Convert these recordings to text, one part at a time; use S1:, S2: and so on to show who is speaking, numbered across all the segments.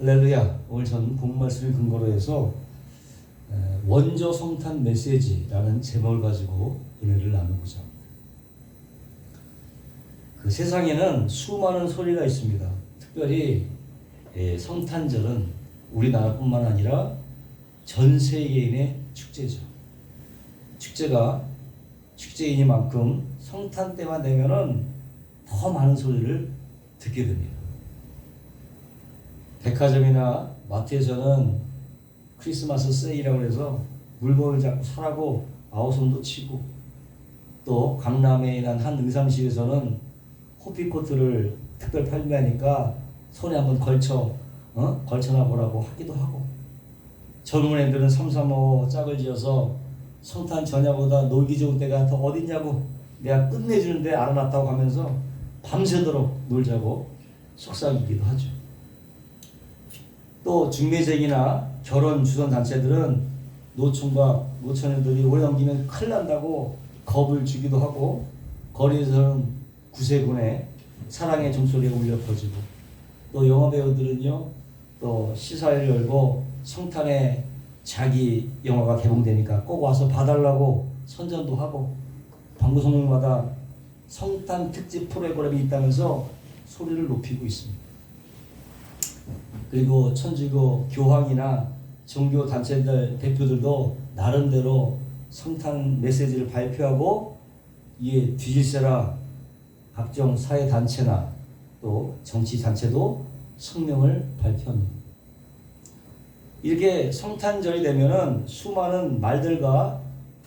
S1: 할렐루야. 오늘 저는 본 말씀을 근거로 해서 원조 성탄 메시지라는 제목을 가지고 은혜를 나누고자 합니다. 그 세상에는 수많은 소리가 있습니다. 특별히 성탄절은 우리나라뿐만 아니라 전 세계인의 축제죠. 축제이니만큼 성탄 때만 되면은 더 많은 소리를 듣게 됩니다. 백화점이나 마트에서는 크리스마스 세일이라고 해서 물건을 자꾸 사라고 아우성도 치고, 또 강남에 있는 한 의상실에서는 호피코트를 특별 판매하니까 손에 한번 걸쳐놔 보라고 하기도 하고, 젊은 애들은 삼삼오오 짝을 지어서 성탄 전야보다 놀기 좋은 때가 더 어딨냐고 내가 끝내주는데 알아놨다고 하면서 밤새도록 놀자고 속삭이기도 하죠. 또 중매쟁이나 결혼 주선 단체들은 노총각 노처녀들이 오래 넘기면 큰일 난다고 겁을 주기도 하고, 거리에서는 구세군의 사랑의 종소리가 울려 퍼지고, 또 영화배우들은요 또 시사회를 열고 성탄에 자기 영화가 개봉되니까 꼭 와서 봐달라고 선전도 하고, 방송마다 성탄 특집 프로그램이 있다면서 소리를 높이고 있습니다. 그리고 천주교 교황이나 종교 단체들 대표들도 나름대로 성탄 메시지를 발표하고, 이에 뒤질세라 각종 사회 단체나 또 정치 단체도 성명을 발표합니다. 이렇게 성탄절이 되면은 수많은 말들과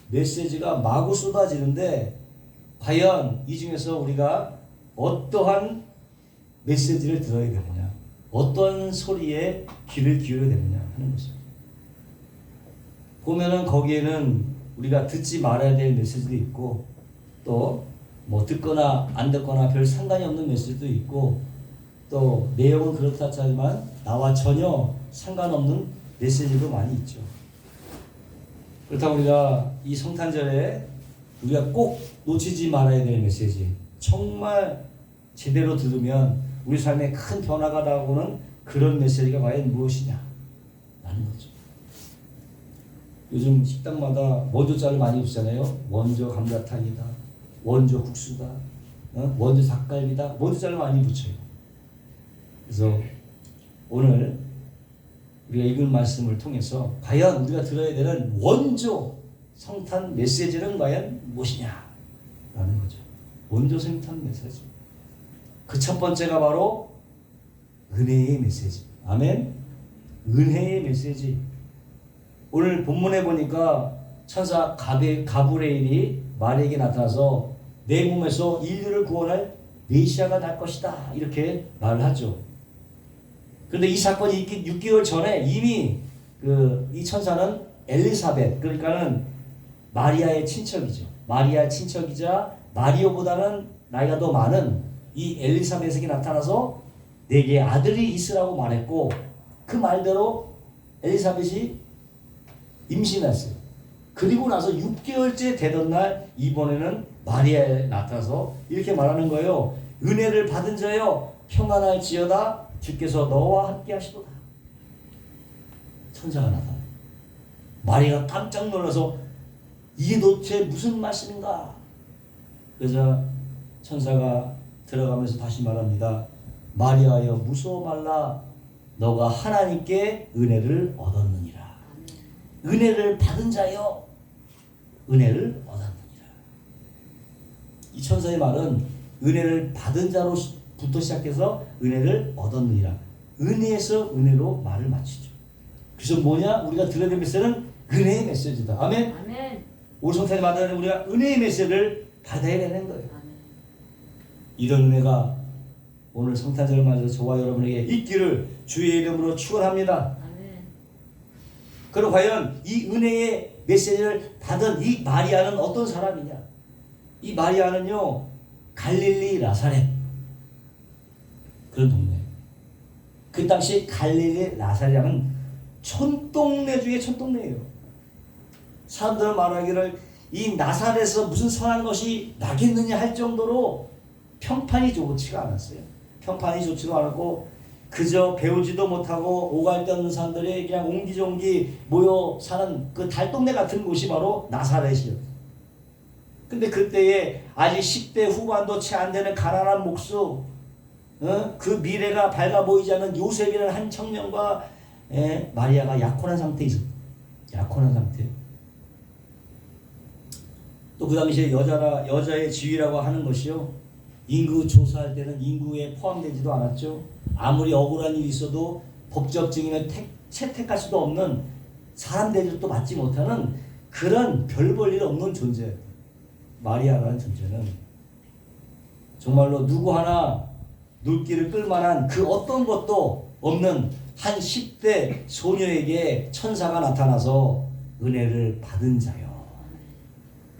S1: 메시지가 마구 쏟아지는데, 과연 이 중에서 우리가 어떠한 메시지를 들어야 되느냐, 어떤 소리에 귀를 기울여야 되느냐 하는 것입니다. 보면은 거기에는 우리가 듣지 말아야 될 메시지도 있고, 또 뭐 듣거나 안 듣거나 별 상관이 없는 메시지도 있고, 또 내용은 그렇다 하지만 나와 전혀 상관없는 메시지도 많이 있죠. 그렇다고 우리가 이 성탄절에 우리가 꼭 놓치지 말아야 될 메시지, 정말 제대로 들으면 우리 삶에 큰 변화가 나오는 그런 메시지가 과연 무엇이냐 라는 거죠. 요즘 식당마다 원조자를 많이 붙잖아요. 원조 감자탕이다, 원조 국수다, 원조 닭갈비다, 원조자를 많이 붙여요. 그래서 오늘 우리가 읽은 말씀을 통해서 과연 우리가 들어야 되는 원조 성탄 메시지는 과연 무엇이냐 라는 거죠. 원조 성탄 메시지. 그 첫 번째가 바로 은혜의 메시지. 아멘. 은혜의 메시지. 오늘 본문에 보니까 천사 가브리엘이 마리아에게 나타나서 내 몸에서 인류를 구원할 메시아가 날 것이다 이렇게 말을 하죠. 그런데 이 사건이 있기 6개월 전에 이미 이 천사는 엘리사벳, 그러니까는 마리아의 친척이죠. 마리아의 친척이자 마리오보다는 나이가 더 많은 이 엘리사벳에게 나타나서 내게 아들이 있으라고 말했고, 그 말대로 엘리사벳이 임신했어요. 그리고 나서 6개월째 되던 날 이번에는 마리아에 나타나서 이렇게 말하는 거예요. 은혜를 받은 자여 평안할지어다, 주께서 너와 함께 하시도다. 천사가 나타나요. 마리아가 깜짝 놀라서 이게 도대체 무슨 말씀인가? 그래서 천사가 들어가면서 다시 말합니다. 마리아여 무서워 말라, 너가 하나님께 은혜를 얻었느니라. 은혜를 받은 자여 은혜를 얻었느니라. 이 천사의 말은 은혜를 받은 자로부터 시작해서 은혜를 얻었느니라. 은혜에서 은혜로 말을 마치죠. 그래서 뭐냐? 우리가 들어야 될 메시지는 은혜의 메시지다. 아멘.
S2: 아멘.
S1: 우리 성탄을 받아야 우리가 은혜의 메시지를 받아야 되는 거예요.
S2: 아멘.
S1: 이런 은혜가 오늘 성탄절을 맞아서 저와 여러분에게 있기를 주의 이름으로 축원합니다.
S2: 아멘.
S1: 그럼 과연 이 은혜의 메시지를 받은 이 마리아는 어떤 사람이냐? 이 마리아는요, 갈릴리 나사렛 그런 동네. 그 당시 갈릴리 나사렛은 촌동네 중에 촌동네예요. 사람들은 말하기를 이 나사렛에서 무슨 선한 것이 나겠느냐 할 정도로 평판이 좋지가 않았어요. 평판이 좋지도 않았고, 그저 배우지도 못하고 오갈 데 없는 사람들이 그냥 옹기종기 모여 사는 그 달동네 같은 곳이 바로 나사렛이었어요. 근데 그때에 아직 10대 후반도 채 안 되는 가난한 목수, 그 미래가 밝아 보이지 않는 요셉이라는 한 청년과 마리아가 약혼한 상태에 있었다. 약혼한 상태. 또 그 당시에 여자의 지위라고 하는 것이요, 인구 조사할 때는 인구에 포함되지도 않았죠. 아무리 억울한 일이 있어도 법적 증인을 채택할 수도 없는, 사람 대접도 받지 못하는 그런 별 볼 일 없는 존재. 마리아라는 존재는 정말로 누구 하나 눈길을 끌만한 그 어떤 것도 없는 한 10대 소녀에게 천사가 나타나서 은혜를 받은 자요.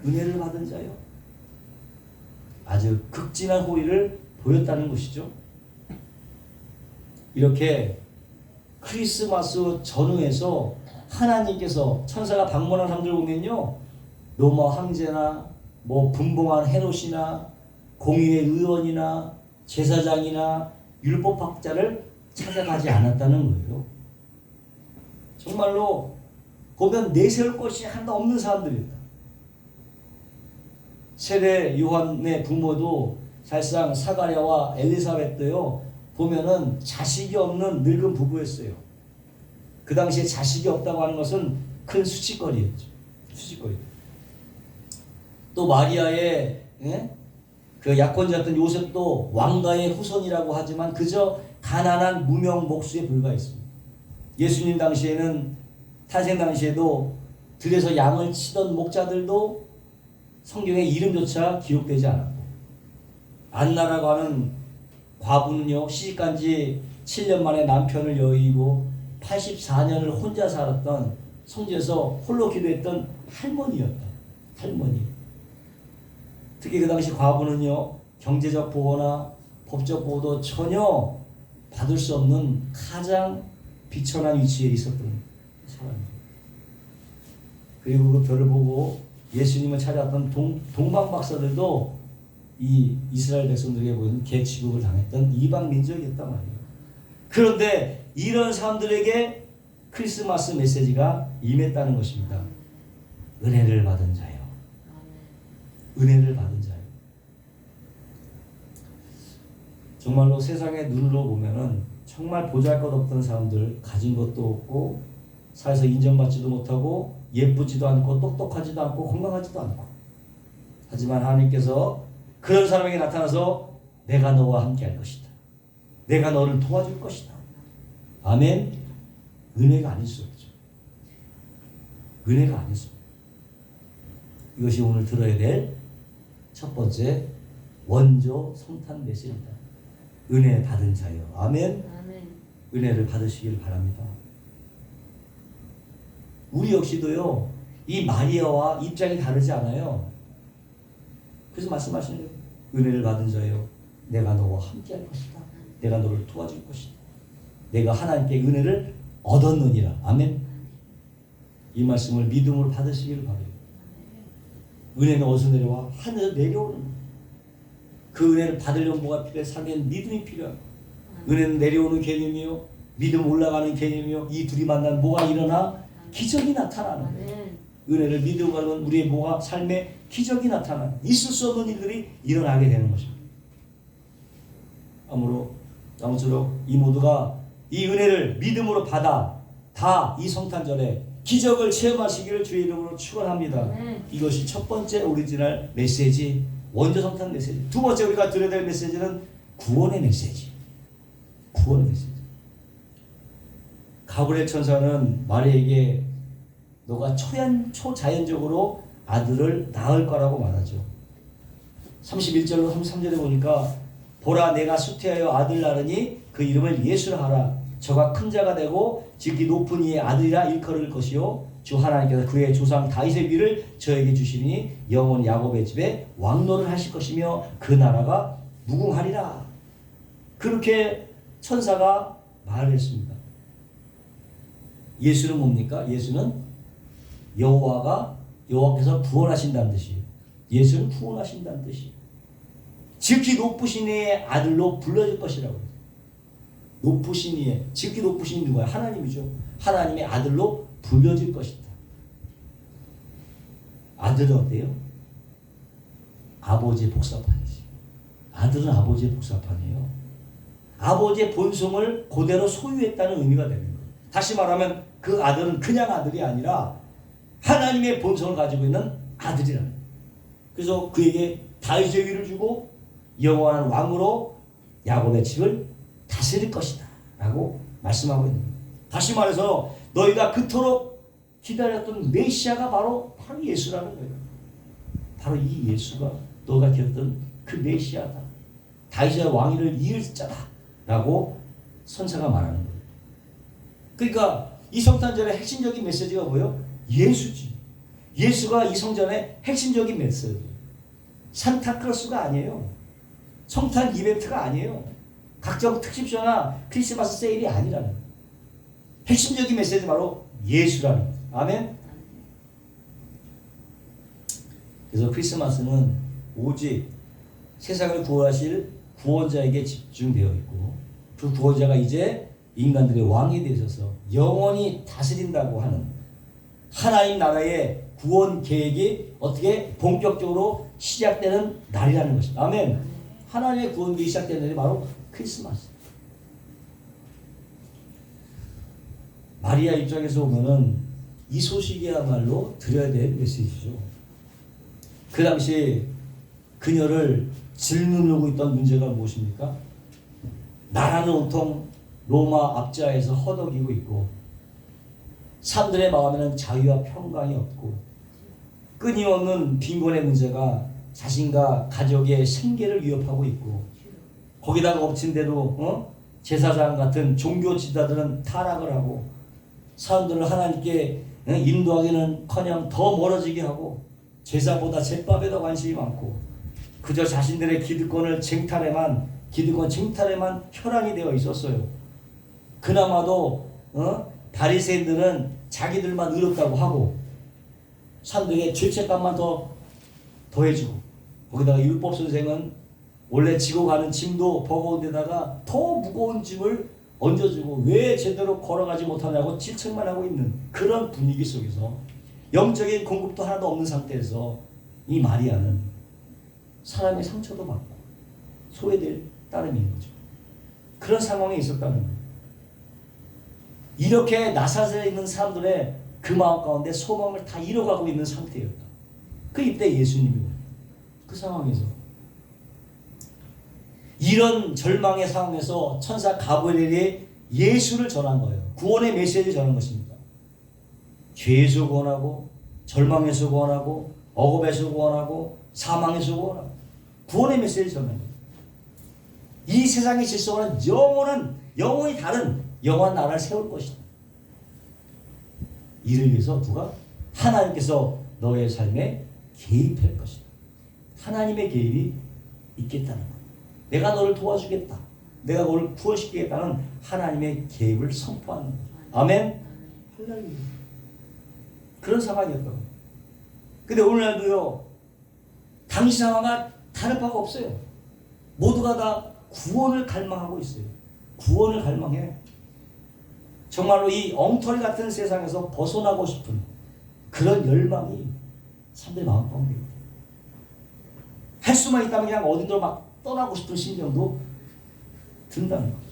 S1: 은혜를 받은 자요. 아주 극진한 호의를 보였다는 것이죠. 이렇게 크리스마스 전후에서 하나님께서 천사가 방문한 사람들 보면요, 로마 황제나 뭐 분봉한 헤롯이나 공의회 의원이나 제사장이나 율법학자를 찾아가지 않았다는 거예요. 정말로 보면 내세울 것이 하나 없는 사람들이다. 세례 요한의 부모도 사실상 사가랴와 엘리사벳도요, 보면은 자식이 없는 늙은 부부였어요. 그 당시에 자식이 없다고 하는 것은 큰 수치거리였죠. 수치거리. 또 마리아의 그 약혼자였던 요셉도 왕가의 후손이라고 하지만 그저 가난한 무명 목수에 불과했습니다. 예수님 당시에는, 탄생 당시에도 들에서 양을 치던 목자들도 성경에 이름조차 기록되지 않았고, 안나라고 하는 과부는요, 시집간 지 7년 만에 남편을 여의고 84년을 혼자 살았던, 성지에서 홀로 기도했던 할머니였다. 할머니. 특히 그 당시 과부는요, 경제적 보호나 법적 보호도 전혀 받을 수 없는 가장 비천한 위치에 있었던 사람입니다. 그리고 그 별을 보고 예수님을 찾아왔던 동방 박사들도 이 이스라엘 백성들에게 보이는 개 취급을 당했던 이방 민족이었단 말이에요. 그런데 이런 사람들에게 크리스마스 메시지가 임했다는 것입니다. 은혜를 받은 자요. 은혜를 받은 자요. 정말로 세상의 눈으로 보면은 정말 보잘것없던 사람들, 가진 것도 없고 사회에서 인정받지도 못하고 예쁘지도 않고 똑똑하지도 않고 건강하지도 않고, 하지만 하나님께서 그런 사람에게 나타나서 내가 너와 함께 할 것이다. 내가 너를 도와줄 것이다. 아멘. 은혜가 아닐 수 없죠. 은혜가 아닐 수 없죠. 이것이 오늘 들어야 될 첫 번째 원조 성탄 메시지입니다. 은혜 받은 자요. 아멘. 아멘. 은혜를 받으시길 바랍니다. 우리 역시도요, 이 마리아와 입장이 다르지 않아요. 그래서 말씀하시는 거예요. 은혜를 받은 자요, 내가 너와 함께 할 것이다. 내가 너를 도와줄 것이다. 내가 하나님께 은혜를 얻었느니라. 아멘. 이 말씀을 믿음으로 받으시길 바라요. 은혜는 어디서 내려와? 하늘에서 내려오는 거예요. 그 은혜를 받으려면 뭐가 필요해? 삶에는 믿음이 필요하고, 은혜는 내려오는 개념이요, 믿음 올라가는 개념이요. 이 둘이 만나면 뭐가 일어나? 기적이 나타나는 거예요. 은혜를 믿음으로 받으면 우리의 뭐가? 삶에 기적이 나타나는, 있을 수 없는 일들이 일어나게 되는 것입니다. 아무쪼록 이 모두가 이 은혜를 믿음으로 받아 다 이 성탄절에 기적을 체험하시기를 주의 이름으로 축원합니다. 이것이 첫 번째 오리지널 메시지, 원조 성탄 메시지. 두 번째 우리가 들어야 될 메시지는 구원의 메시지. 구원의 메시지. 가브리엘 천사는 마리아에게 너가 초자연적으로 아들을 낳을 거라고 말하죠. 31절로 33절에 보니까 보라 내가 수태하여 아들 낳으니 그 이름을 예수라 하라. 저가 큰 자가 되고 지극히 높은 이의 아들이라 일컬을 것이요 주 하나님께서 그의 조상 다윗의 위를 저에게 주시니 영원히 야곱의 집에 왕노를 하실 것이며 그 나라가 무궁하리라. 그렇게 천사가 말했습니다. 예수는 뭡니까? 예수는 여호와께서 구원하신다는 뜻이에요. 예수는 구원하신다는 뜻이에요. 지극히 높으신 이의 아들로 불러질 것이라고. 높으신 이의, 지극히 높으신 누구야? 하나님이죠. 하나님의 아들로 불려질 것이다. 아들은 어때요? 아버지의 복사판이지. 아들은 아버지의 복사판이에요. 아버지의 본성을 그대로 소유했다는 의미가 되는 거예요. 다시 말하면 그 아들은 그냥 아들이 아니라 하나님의 본성을 가지고 있는 아들이라는 거예요. 그래서 그에게 다윗의 위를 주고 영원한 왕으로 야곱의 집을 다스릴 것이다 라고 말씀하고 있는 거예요. 다시 말해서 너희가 그토록 기다렸던 메시아가 바로 예수라는 거예요. 바로 이 예수가 너가 기다렸던 그 메시아다. 다윗의 왕위를 이을 자다 라고 선사가 말하는 거예요. 그러니까 이 성탄절의 핵심적인 메시지가 뭐예요? 예수지. 예수가 이 성전의 핵심적인 메시지. 산타클로스가 아니에요. 성탄 이벤트가 아니에요. 각종 특집쇼나 크리스마스 세일이 아니라는 거예요. 핵심적인 메시지 바로 예수라는 거예요. 아멘. 그래서 크리스마스는 오직 세상을 구원하실 구원자에게 집중되어 있고 그 구원자가 이제 인간들의 왕이 되셔서 영원히 다스린다고 하는 하나님 나라의 구원 계획이 어떻게 본격적으로 시작되는 날이라는 것입니다. 아멘. 하나님의 구원 계획이 시작되는 날이 바로 크리스마스. 마리아 입장에서 보면은 이 소식이야말로 들어야 될 메시지죠. 그 당시 그녀를 짓누르고 있던 문제가 무엇입니까? 나라는 온통 로마 압제하에서 허덕이고 있고 사람들의 마음에는 자유와 평강이 없고 끊임없는 빈곤의 문제가 자신과 가족의 생계를 위협하고 있고 거기다가 엎친 대로 제사장 같은 종교 지도자들은 타락을 하고 사람들을 하나님께 인도하기는커녕 더 멀어지게 하고 제사보다 제밥에 더 관심이 많고 그저 자신들의 기득권 쟁탈에만 혈안이 되어 있었어요. 그나마도 바리새인들은 자기들만 의롭다고 하고 사람들에게 죄책감만 더 더해주고 거기다가 율법 선생은 원래 지고 가는 짐도 버거운 데다가 더 무거운 짐을 얹어주고 왜 제대로 걸어가지 못하냐고 질책만 하고 있는 그런 분위기 속에서 영적인 공급도 하나도 없는 상태에서 이 마리아는 사람의 상처도 받고 소외될 따름인 거죠. 그런 상황에 있었다는 거예요. 이렇게 나사렛에 있는 사람들의 그 마음 가운데 소망을 다 잃어가고 있는 상태였다. 그 이때 예수님이 그 상황에서 이런 절망의 상황에서 천사 가브리엘이 예수를 전한 거예요. 구원의 메시지를 전한 것입니다. 죄에서 구원하고 절망에서 구원하고 억압에서 구원하고 사망에서 구원하고 구원의 메시지를 전한 거예요. 이 세상의 질서와는 영원히 다른 영원한 나라를 세울 것이다. 이를 위해서 누가? 하나님께서 너의 삶에 개입할 것이다. 하나님의 개입이 있겠다는 것. 내가 너를 도와주겠다. 내가 너를 구원시키겠다는 하나님의 개입을 선포하는 것. 아멘? 할렐루야. 그런 상황이었다고. 근데 오늘날도요, 당시 상황과 다를 바가 없어요. 모두가 다 구원을 갈망하고 있어요. 구원을 갈망해. 정말로 이 엉터리 같은 세상에서 벗어나고 싶은 그런 열망이 사람들의 마음 가운데 있다. 할 수만 있다면 그냥 어디로 막 떠나고 싶은 심정도 든다는 거죠.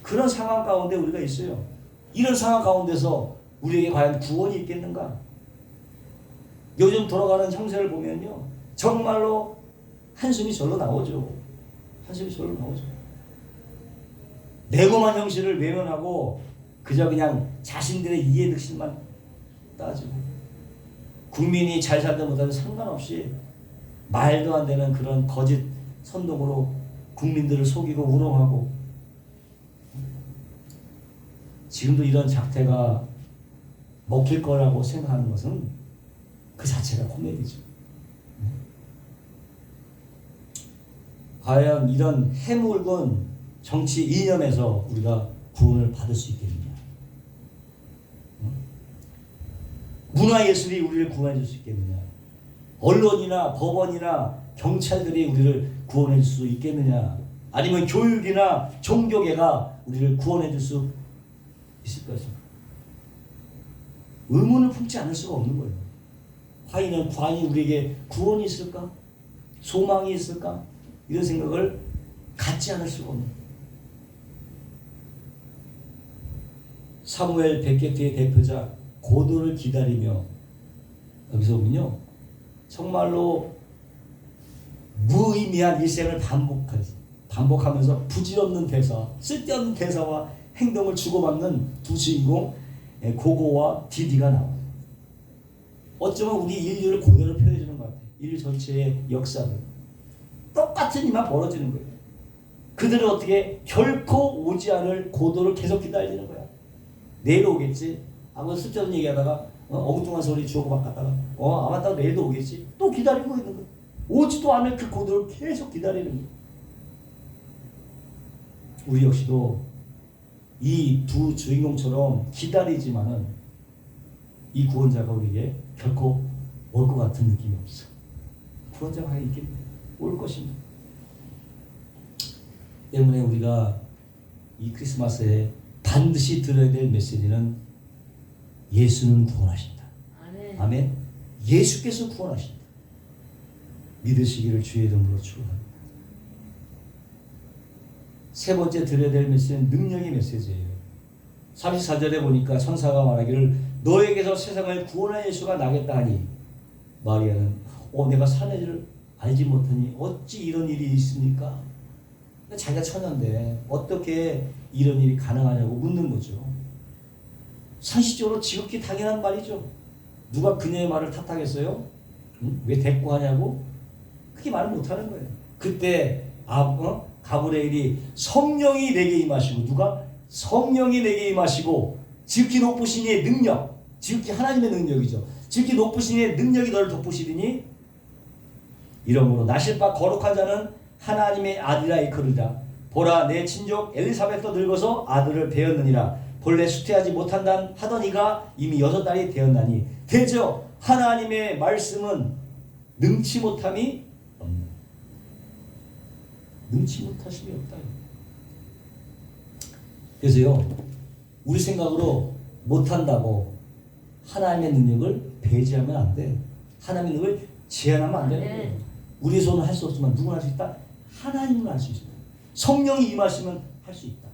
S1: 그런 상황 가운데 우리가 있어요. 이런 상황 가운데서 우리에게 과연 구원이 있겠는가? 요즘 돌아가는 형세를 보면요, 정말로 한숨이 절로 나오죠. 한숨이 절로 나오죠. 내고만 형실을 외면하고 그저 그냥 자신들의 이해득실만 따지고 국민이 잘 살다 못하는 상관없이 말도 안 되는 그런 거짓 선동으로 국민들을 속이고 우롱하고 지금도 이런 작태가 먹힐 거라고 생각하는 것은 그 자체가 코미디죠. 과연 이런 해묵은 정치 이념에서 우리가 구원을 받을 수 있겠느냐? 문화예술이 우리를 구원해 줄 수 있겠느냐? 언론이나 법원이나 경찰들이 우리를 구원해 줄 수 있겠느냐? 아니면 교육이나 종교계가 우리를 구원해 줄 수 있을 것입니다. 의문을 품지 않을 수가 없는 거예요. 과연 우리에게 구원이 있을까? 소망이 있을까? 이런 생각을 갖지 않을 수가 없는 거예요. 사무엘 베케트의 대표자 고도를 기다리며, 여기서 보면요, 정말로 무의미한 일생을 반복하면서 부질없는 대사, 쓸데없는 대사와 행동을 주고받는 두 주인공 고고와 디디가 나와요. 어쩌면 우리 인류를 그대로 표현해주는 것 같아요. 인류 전체의 역사를 똑같은 일만 벌어지는 거예요. 그들은 어떻게 결코 오지 않을 고도를 계속 기다리는 거야. 내일 오겠지. 아무 쓸데없는 얘기하다가 엉뚱한 소리 주고받다가 아마 내일도 오겠지. 또 기다리고 있는 거야. 오지도 않을 그 고도를 계속 기다리는 거야. 우리 역시도 이 두 주인공처럼 기다리지만은 이 구원자가 우리에게 결코 올 것 같은 느낌이 없어. 구원자가 이렇게 올 것입니다. 때문에 우리가 이 크리스마스에 반드시 들어야 될 메시지는 예수는 구원하신다. 아멘. 아멘. 예수께서 구원하신다. 믿으시기를 주의 이름으로 축원합니다. 세 번째 들어야 될 메시지는 능력의 메시지예요. 34절에 보니까 천사가 말하기를 너에게서 세상을 구원할 예수가 나겠다 하니 마리아는 내가 사는 일을 알지 못하니 어찌 이런 일이 있습니까? 자기가 처녀인데 어떻게 이런 일이 가능하냐고 묻는 거죠. 상식적으로 지극히 당연한 말이죠. 누가 그녀의 말을 탓하겠어요? 왜 대꾸하냐고? 그렇게 말을 못하는 거예요. 그때 가브리엘이 성령이 내게 임하시고, 누가? 성령이 내게 임하시고 지극히 높으신 이의 능력, 지극히 하나님의 능력이죠. 지극히 높으신 이의 능력이 너를 덮으시리니 이러므로 나실 바 거룩한 자는 하나님의 아들이라 일컬으리라. 보라, 내 친족 엘리사벳도 늙어서 아들을 배었느니라. 본래 수태하지 못한다 하던 이가 이미 6달이 되었나니 대저 하나님의 말씀은 능치 못함이 없는, 능치 못하심이 없다. 그래서요, 우리 생각으로 못한다고 하나님의 능력을 배제하면 안 돼. 하나님의 능력을 제한하면 안 되는 거예요. 우리 손은 할 수 없지만 누구나 할 수 있다? 하나님은 할 수 있다. 성령이 임하시면 할 수 있다.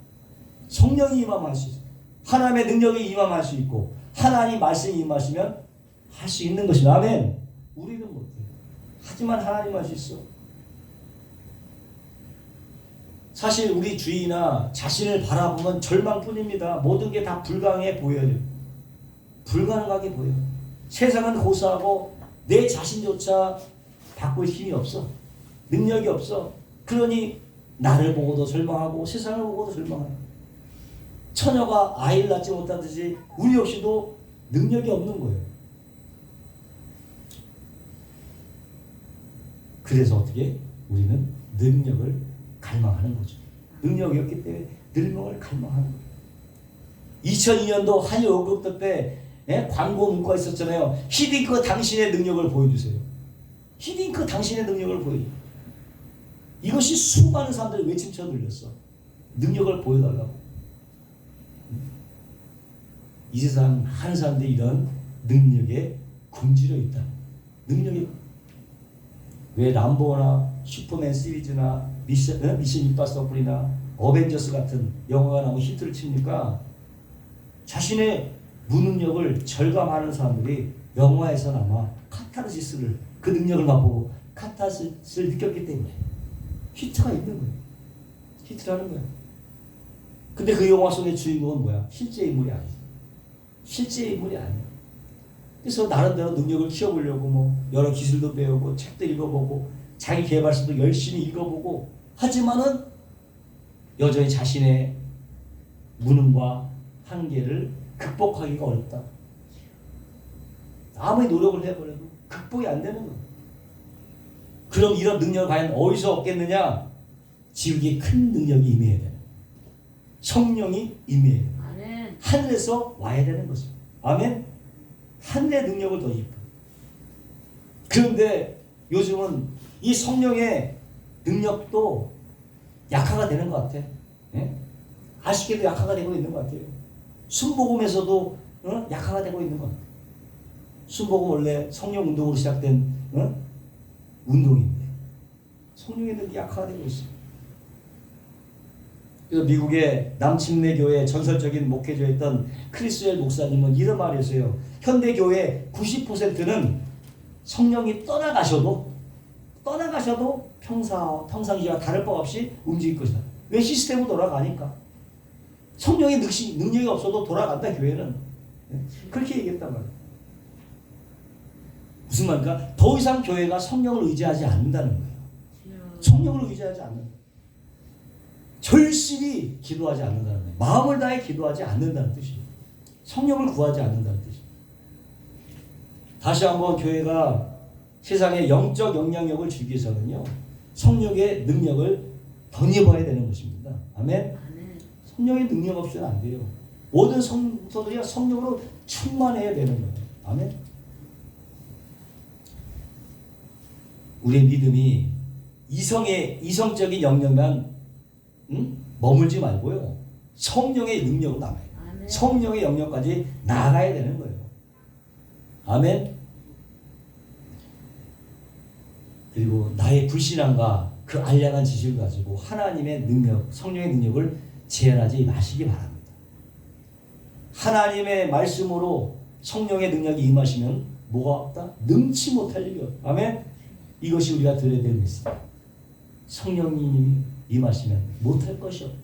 S1: 성령이 임하면 할 수 있다. 하나님의 능력이 임하면 할 수 있고, 하나님 말씀이 임하시면 할 수 있는 것이다. 아멘. 우리는 못해. 하지만 하나님 할 수 있어. 사실 우리 주위나 자신을 바라보면 절망뿐입니다. 모든 게 다 불가능해 보여요. 불가능하게 보여. 세상은 고사하고 내 자신조차 바꿀 힘이 없어. 능력이 없어. 그러니 나를 보고도 절망하고 세상을 보고도 절망하고, 처녀가 아이를 낳지 못하듯이 우리 역시도 능력이 없는 거예요. 그래서 어떻게? 우리는 능력을 갈망하는 거죠. 능력이 없기 때문에 능력을 갈망하는 거예요. 2002년도 한일 월드컵 때 광고 문구가 있었잖아요. 히딩크 당신의 능력을 보여주세요. 히딩크 당신의 능력을 보여주세요. 이것이 수많은 사람들이 외침처럼 들렸어. 능력을 보여달라고. 이 세상 많은 사람들이 이런 능력에 굶주려 있다. 능력이 왜 람보나 슈퍼맨 시리즈나 미션 임파서블이나 어벤져스 같은 영화가 나오고 히트를 칩니까? 자신의 무능력을 절감하는 사람들이 영화에서나마 카타르시스를, 그 능력을 맛보고 카타르시스를 느꼈기 때문에 히트가 있는 거예요. 히트라는 거예요. 근데 그 영화 속의 주인공은 뭐야? 실제 인물이 아니야. 실제 인물이 아니야. 그래서 나름대로 능력을 키워보려고 여러 기술도 배우고 책도 읽어보고 자기 개발서도 열심히 읽어보고 하지만은 여전히 자신의 무능과 한계를 극복하기가 어렵다. 아무리 노력을 해보려도 극복이 안 되는 거예요. 그럼 이런 능력을 과연 어디서 얻겠느냐? 지극히 큰 능력이 임해야 돼요. 성령이 임해야 돼요. 아멘. 하늘에서 와야 되는 것입니다. 아멘. 하늘의 능력을 더 입고. 그런데 요즘은 이 성령의 능력도 약화가 되는 것 같아. 예? 아쉽게도 약화가 되고 있는 것 같아요. 순복음에서도 약화가 되고 있는 것 같아요. 순복음 원래 성령 운동으로 시작된 운동인데 성령의 능력이 약화가 되고 있어요. 그래서 미국의 남침내 교회 전설적인 목회자였던 크리스웰 목사님은 이런 말을 했어요. 현대 교회 90%는 성령이 떠나가셔도 평상시와 다를 바 없이 움직일 것이다. 왜? 시스템으로 돌아가니까. 성령의 능력이 없어도 돌아간다, 교회는. 그렇게 얘기했단 말이에요. 무슨 말입니까? 더 이상 교회가 성령을 의지하지 않는다는 거예요. 성령을 의지하지 않는다. 절실히 기도하지 않는다는 거예요. 마음을 다해 기도하지 않는다는 뜻이에요. 성령을 구하지 않는다는 뜻이에요. 다시 한번 교회가 세상에 영적 영향력을 주기 위해서는요, 성령의 능력을 덧입어야 되는 것입니다. 아멘? 성령의 능력 없이는 안 돼요. 모든 성도들이 성령으로 충만해야 되는 거예요. 아멘? 우리의 믿음이 이성적인 영역만 머물지 말고요. 성령의 능력으로 남아요. 아멘. 성령의 영역까지 나아가야 되는 거예요. 아멘. 그리고 나의 불신앙과 그 알량한 지식을 가지고 하나님의 능력, 성령의 능력을 제한하지 마시기 바랍니다. 하나님의 말씀으로 성령의 능력이 임하시면 뭐가 없다? 능치 못할 일이 없다. 아멘. 이것이 우리가 들어야 될 메시지. 성령님이 임하시면 못할 것이 없다.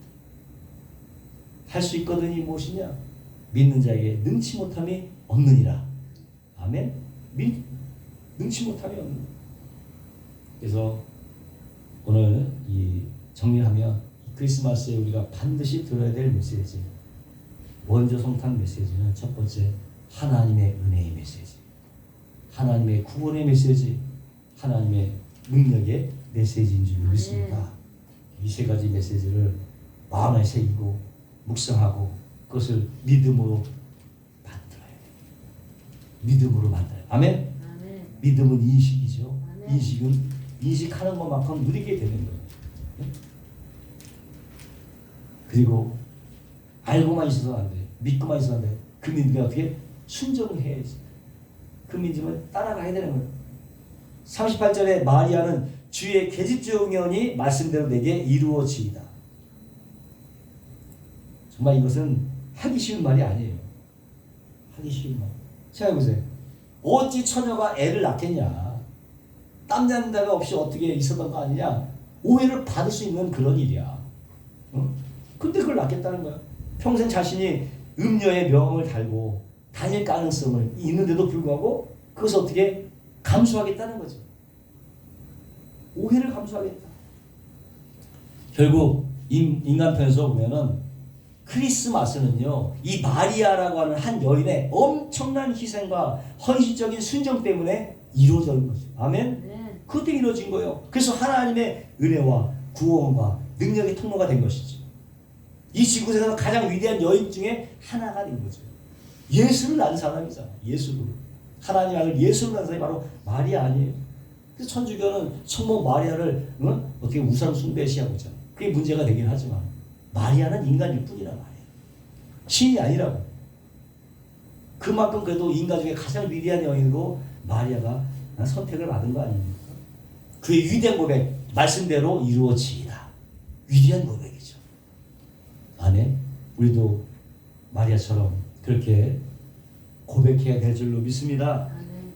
S1: 할 수 있거든이 무엇이냐? 믿는 자에게 능치 못함이 없느니라. 아멘. 능치 못함이 없느니라. 그래서 오늘 이 정리하면 크리스마스에 우리가 반드시 들어야 될 메시지, 원조 성탄 메시지는 첫 번째 하나님의 은혜의 메시지, 하나님의 구원의 메시지, 하나님의 능력의 메시지인 줄 믿습니다. 이 세 가지 메시지를 마음에 새기고 묵상하고 그것을 믿음으로 만들어야 돼요. 믿음으로 만들어요. 아멘? 아멘. 믿음은 인식이죠. 아멘. 인식은 인식하는 것만큼 누리게 되는 거예요. 그리고 알고만 있어서는 안 돼. 믿고만 있어서는 안 돼. 그 믿음이 어떻게? 순종을 해야지. 그 믿음을 따라가야 되는 거예요. 38절에 마리아는 주의 계집종연이 말씀대로 내게 이루어지이다. 정말 이것은 하기 쉬운 말이 아니에요. 하기 쉬운 말. 생각해보세요. 어찌 처녀가 애를 낳겠냐. 땀나는 데가 없이 어떻게 있었던 거 아니냐. 오해를 받을 수 있는 그런 일이야. 근데 그걸 낳겠다는 거야. 평생 자신이 음녀의 명을 달고 다닐 가능성을 있는데도 불구하고 그것을 어떻게 감수하겠다는 거죠. 오해를 감수하겠다. 결국 인간편에서 보면은 크리스마스는요, 이 마리아라고 하는 한 여인의 엄청난 희생과 헌신적인 순종 때문에 이루어진 거죠. 아멘? 네. 그때 이루어진 거예요. 그래서 하나님의 은혜와 구원과 능력의 통로가 된 것이죠. 이 지구에서 가장 위대한 여인 중에 하나가 된 거죠. 예수를 낳은 사람이잖아. 예수를. 하나님 아들 예수를 낳은 사람이 바로 마리아 아니에요. 그래서 천주교는 성모 마리아를 어떻게 우상 숭배 시하고 있잖아. 그게 문제가 되긴 하지만 마리아는 인간일 뿐이란 말이에요. 신이 아니라고. 그만큼 그래도 인간 중에 가장 위대한 여인으로 마리아가 선택을 받은 거 아닙니까? 그의 위대한 고백, 말씀대로 이루어지이다. 위대한 고백이죠. 아멘. 우리도 마리아처럼 그렇게 고백해야 될 줄로 믿습니다. 아멘.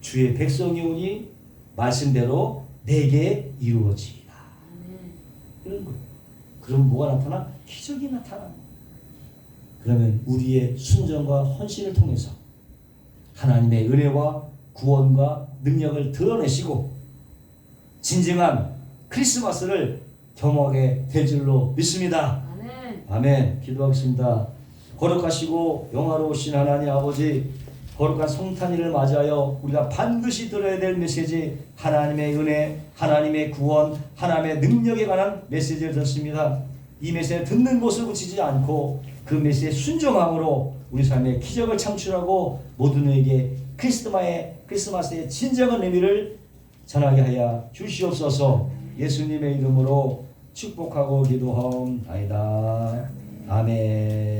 S1: 주의 백성이 오니 말씀대로 내게 이루어지이다. 아멘. 그런 거예요. 그러면 뭐가 나타나? 기적이 나타나. 그러면 우리의 순종과 헌신을 통해서 하나님의 은혜와 구원과 능력을 드러내시고 진정한 크리스마스를 경험하게 될 줄로 믿습니다. 아멘. 아멘. 기도하겠습니다. 거룩하시고 영화로우신 하나님 아버지, 거룩한 성탄일을 맞이하여 우리가 반드시 들어야 될 메시지, 하나님의 은혜, 하나님의 구원, 하나님의 능력에 관한 메시지를 듣습니다. 이 메시지를 듣는 것을 그치지 않고 그 메시지에 순종함으로 우리 삶에 기적을 창출하고 모든 이에게 크리스마스의 진정한 의미를 전하게 하여 주시옵소서. 예수님의 이름으로 축복하고 기도하옵나이다. 아멘.